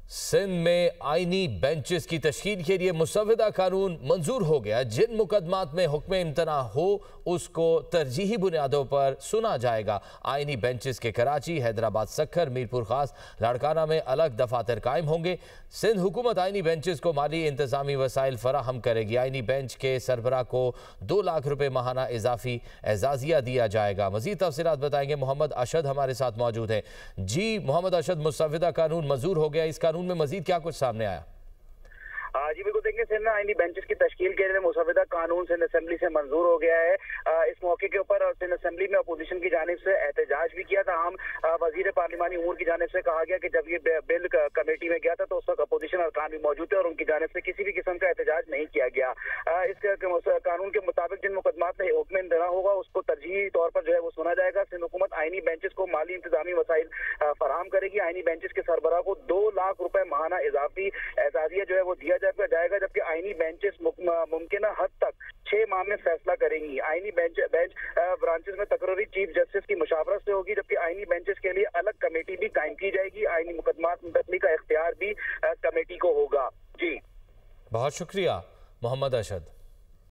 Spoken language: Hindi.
सिंध में आईनी बेंचेस की तश्कील के लिए मुसव्वदा कानून मंजूर हो गया। जिन मुकदमात में हुक्म इम्तना हो उसको तरजीही बुनियादों पर सुना जाएगा। आईनी बेंचेस के कराची, हैदराबाद, सक्खर, मीरपुर खास, लाड़काना में अलग दफातर कायम होंगे। सिंध हुकूमत आईनी बेंचेस को माली इंतजामी वसाइल फराहम करेगी। आईनी बेंच के सरबराह को 2 लाख रुपए माहाना इजाफी एजाजिया दिया जाएगा। मजीद तफसीलात बताएंगे मोहम्मद अशद हमारे साथ मौजूद है। जी मोहम्मद अशद, मुसव्वदा कानून मंजूर हो गया, इस कानून में मजीद क्या कुछ सामने आया? जी बिल्कुल, देखिए सिंध आईनी बेंचेस की तश्कील के लिए मुसव्वदा कानून सिंध असेंबली से मंजूर हो गया है। इस मौके के ऊपर सिंध असेंबली में अपोजिशन की जानिब से एहतजाज भी किया था। हम वजीर पार्लिमानी उमूर की जानिब से कहा गया कि जब ये बिल कमेटी में गया था तो उस वक्त अपोजिशन अरकान भी मौजूद थे और उनकी जानिब से किसी भी किस्म का एहतजाज नहीं किया गया। इस कानून के मुताबिक जिन मुकदमात में हुक्म इंतना होगा उसको तरजीही तौर पर जो है वो सुना जाएगा। सिंध हुकूमत आईनी बेंचेस को माली इंतजामी वसाइल फराहम करेगी। आईनी बेंचेस के सरबराह को 2 लाख रुपए माहाना इजाफी एजाजिया जो है वो दिया जाएगा, जबकि आईनी बेंचेस मुमकिन हद तक 6 माह में फैसला करेंगी। आईनी बेंच ब्रांचेस में तकरीरी चीफ जस्टिस की मुशावरत से होगी, जबकि आईनी बेंचेस के लिए अलग कमेटी भी कायम की जाएगी। आईनी मुकदमात मुंतकली का इख्तियार भी कमेटी को होगा। जी बहुत शुक्रिया मोहम्मद अशद।